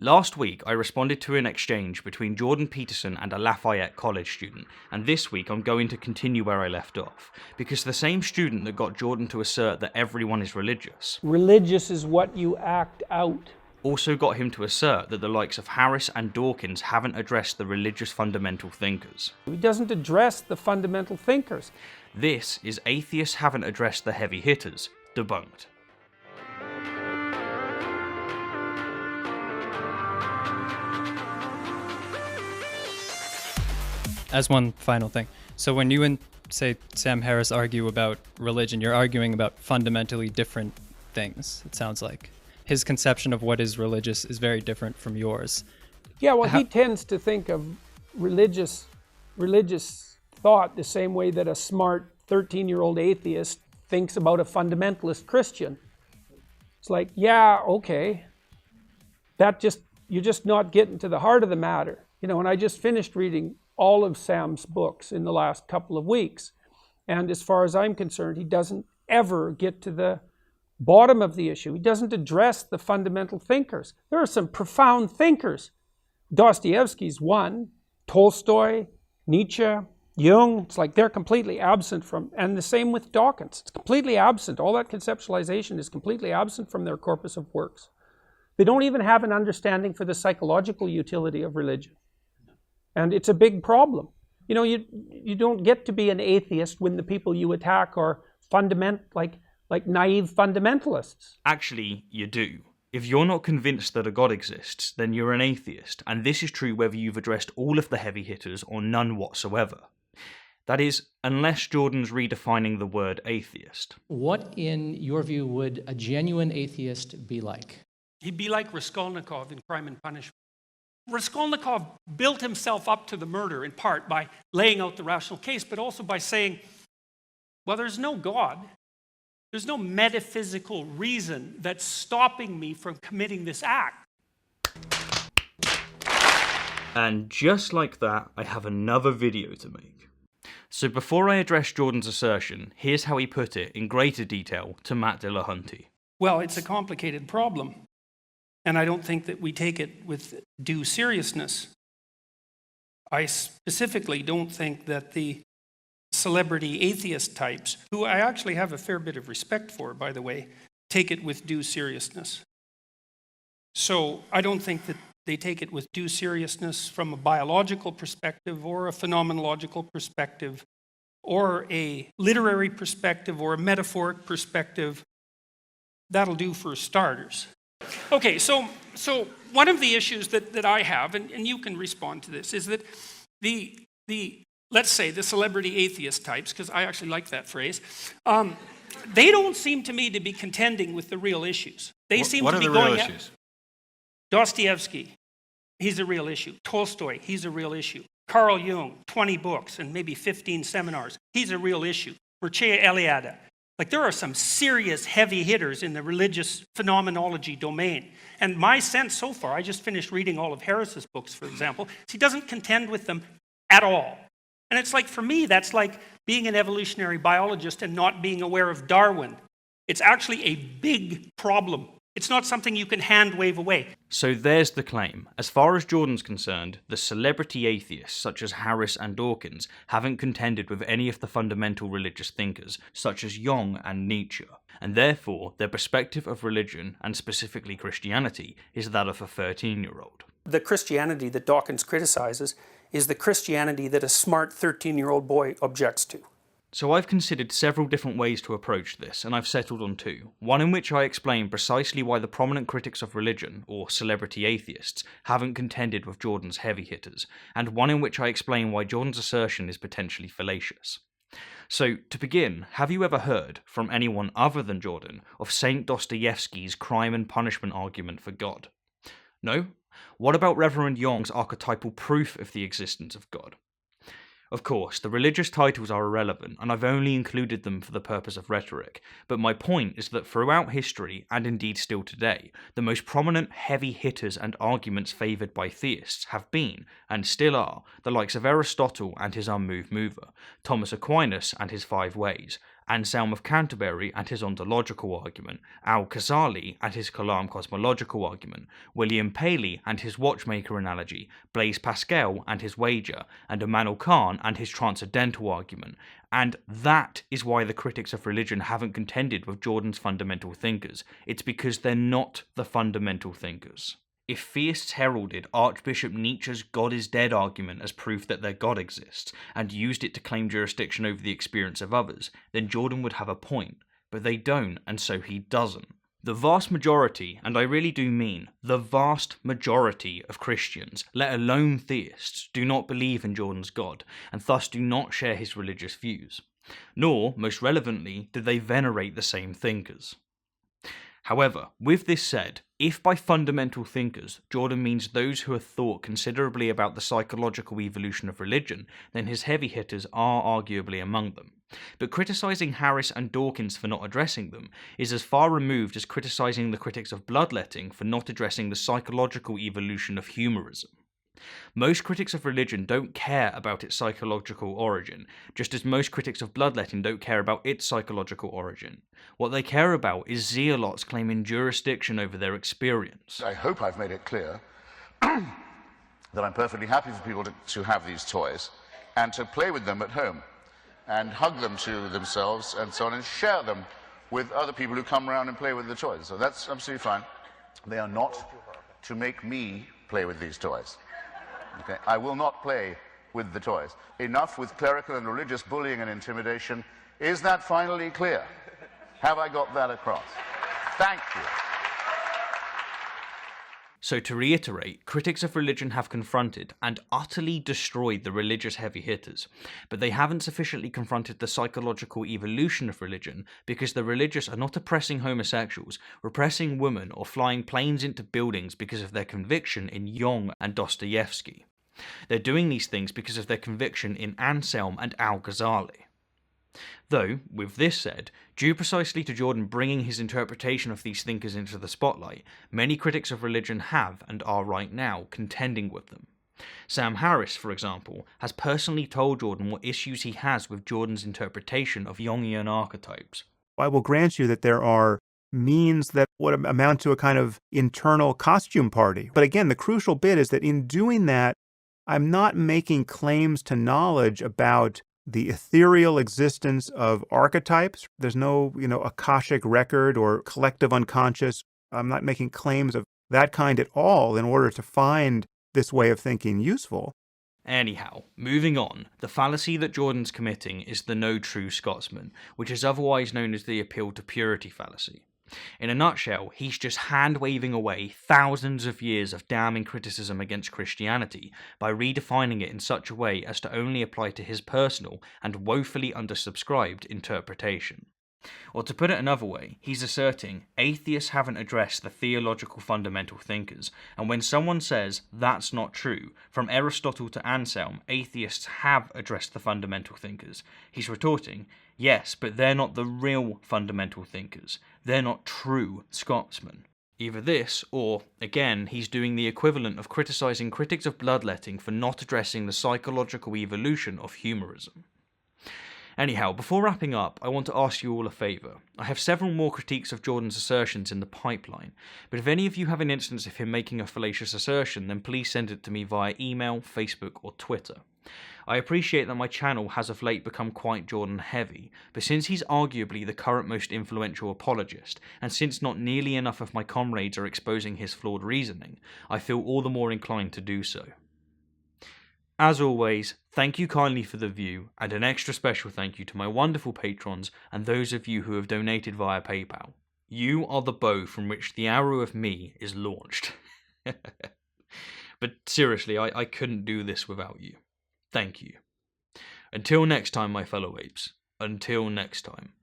Last week, I responded to an exchange between Jordan Peterson and a Lafayette College student, and this week I'm going to continue where I left off, because the same student that got Jordan to assert that everyone is religious is what you act out. Also got him to assert that the likes of Harris and Dawkins haven't addressed the religious fundamental thinkers. He doesn't address the fundamental thinkers. This is Atheists Haven't Addressed the Heavy Hitters, Debunked. As one final thing, so when you and, say, Sam Harris argue about religion, you're arguing about fundamentally different things, it sounds like. His conception of what is religious is very different from yours. Yeah, well, he tends to think of religious thought the same way that a smart 13-year-old atheist thinks about a fundamentalist Christian. It's like, yeah, okay, you're just not getting to the heart of the matter. You know, and I just finished reading all of Sam's books in the last couple of weeks. And as far as I'm concerned, he doesn't ever get to the bottom of the issue. He doesn't address the fundamental thinkers. There are some profound thinkers. Dostoevsky's one, Tolstoy, Nietzsche, Jung. It's like they're completely absent from, and the same with Dawkins. It's completely absent. All that conceptualization is completely absent from their corpus of works. They don't even have an understanding for the psychological utility of religion. And it's a big problem. You know, you don't get to be an atheist when the people you attack are like naive fundamentalists. Actually, you do. If you're not convinced that a God exists, then you're an atheist, and this is true whether you've addressed all of the heavy hitters or none whatsoever. That is, unless Jordan's redefining the word atheist. What, in your view, would a genuine atheist be like? He'd be like Raskolnikov in Crime and Punishment. Raskolnikov built himself up to the murder in part by laying out the rational case, but also by saying, well, there's no God. There's no metaphysical reason that's stopping me from committing this act. And just like that, I have another video to make. So before I address Jordan's assertion, here's how he put it in greater detail to Matt Dillahunty. Well, it's a complicated problem. And I don't think that we take it with due seriousness. I specifically don't think that the celebrity atheist types, who I actually have a fair bit of respect for, by the way, take it with due seriousness. So I don't think that they take it with due seriousness from a biological perspective or a phenomenological perspective or a literary perspective or a metaphoric perspective. That'll do for starters. Okay, so one of the issues that I have, and you can respond to this, is that the let's say the celebrity atheist types, because I actually like that phrase, they don't seem to me to be contending with the real issues. They seem to be going. What are the real issues? Dostoevsky, he's a real issue. Tolstoy, he's a real issue. Carl Jung, 20 books and maybe 15 seminars, he's a real issue. Mircea Eliade. Like, there are some serious heavy hitters in the religious phenomenology domain. And my sense so far, I just finished reading all of Harris's books, for example, he doesn't contend with them at all. And it's like, for me, that's like being an evolutionary biologist and not being aware of Darwin. It's actually a big problem. It's not something you can hand wave away. So there's the claim. As far as Jordan's concerned, the celebrity atheists such as Harris and Dawkins haven't contended with any of the fundamental religious thinkers such as Jung and Nietzsche, and therefore their perspective of religion, and specifically Christianity, is that of a 13-year-old. The Christianity that Dawkins criticizes is the Christianity that a smart 13-year-old boy objects to. So I've considered several different ways to approach this, and I've settled on two. One in which I explain precisely why the prominent critics of religion, or celebrity atheists, haven't contended with Jordan's heavy hitters, and one in which I explain why Jordan's assertion is potentially fallacious. So, to begin, have you ever heard, from anyone other than Jordan, of Saint Dostoevsky's crime and punishment argument for God? No? What about Reverend Young's archetypal proof of the existence of God? Of course, the religious titles are irrelevant, and I've only included them for the purpose of rhetoric, but my point is that throughout history, and indeed still today, the most prominent heavy hitters and arguments favoured by theists have been, and still are, the likes of Aristotle and his unmoved mover, Thomas Aquinas and his 5 ways, Anselm of Canterbury and his ontological argument, Al-Ghazali and his Kalam cosmological argument, William Paley and his watchmaker analogy, Blaise Pascal and his wager, and Immanuel Kant and his transcendental argument. And that is why the critics of religion haven't contended with Jordan's fundamental thinkers. It's because they're not the fundamental thinkers. If theists heralded Archbishop Nietzsche's God is dead argument as proof that their God exists, and used it to claim jurisdiction over the experience of others, then Jordan would have a point. But they don't, and so he doesn't. The vast majority, and I really do mean the vast majority of Christians, let alone theists, do not believe in Jordan's God, and thus do not share his religious views. Nor, most relevantly, do they venerate the same thinkers. However, with this said, if by fundamental thinkers Jordan means those who have thought considerably about the psychological evolution of religion, then his heavy hitters are arguably among them. But criticising Harris and Dawkins for not addressing them is as far removed as criticising the critics of bloodletting for not addressing the psychological evolution of humorism. Most critics of religion don't care about its psychological origin, just as most critics of bloodletting don't care about its psychological origin. What they care about is zealots claiming jurisdiction over their experience. I hope I've made it clear that I'm perfectly happy for people to have these toys and to play with them at home and hug them to themselves and so on and share them with other people who come around and play with the toys. So that's absolutely fine. They are not to make me play with these toys. Okay? I will not play with the toys. Enough with clerical and religious bullying and intimidation. Is that finally clear? Have I got that across? Thank you. So to reiterate, critics of religion have confronted and utterly destroyed the religious heavy hitters, but they haven't sufficiently confronted the psychological evolution of religion because the religious are not oppressing homosexuals, repressing women, or flying planes into buildings because of their conviction in Jung and Dostoevsky. They're doing these things because of their conviction in Anselm and Al-Ghazali. Though, with this said, due precisely to Jordan bringing his interpretation of these thinkers into the spotlight, many critics of religion have, and are right now, contending with them. Sam Harris, for example, has personally told Jordan what issues he has with Jordan's interpretation of Jungian archetypes. I will grant you that there are means that would amount to a kind of internal costume party. But again, the crucial bit is that in doing that, I'm not making claims to knowledge about the ethereal existence of archetypes. There's no, Akashic record or collective unconscious. I'm not making claims of that kind at all in order to find this way of thinking useful. Anyhow, moving on, the fallacy that Jordan's committing is the no true Scotsman, which is otherwise known as the appeal to purity fallacy. In a nutshell, he's just hand-waving away thousands of years of damning criticism against Christianity by redefining it in such a way as to only apply to his personal and woefully undersubscribed interpretation. Or to put it another way, he's asserting atheists haven't addressed the theological fundamental thinkers, and when someone says that's not true, from Aristotle to Anselm, atheists have addressed the fundamental thinkers, he's retorting, yes, but they're not the real fundamental thinkers. They're not true Scotsmen. Either this, or, again, he's doing the equivalent of criticising critics of bloodletting for not addressing the psychological evolution of humorism. Anyhow, before wrapping up, I want to ask you all a favour. I have several more critiques of Jordan's assertions in the pipeline, but if any of you have an instance of him making a fallacious assertion, then please send it to me via email, Facebook or Twitter. I appreciate that my channel has of late become quite Jordan heavy, but since he's arguably the current most influential apologist, and since not nearly enough of my comrades are exposing his flawed reasoning, I feel all the more inclined to do so. As always, thank you kindly for the view, and an extra special thank you to my wonderful patrons and those of you who have donated via PayPal. You are the bow from which the arrow of me is launched. But seriously, I couldn't do this without you. Thank you. Until next time, my fellow apes. Until next time.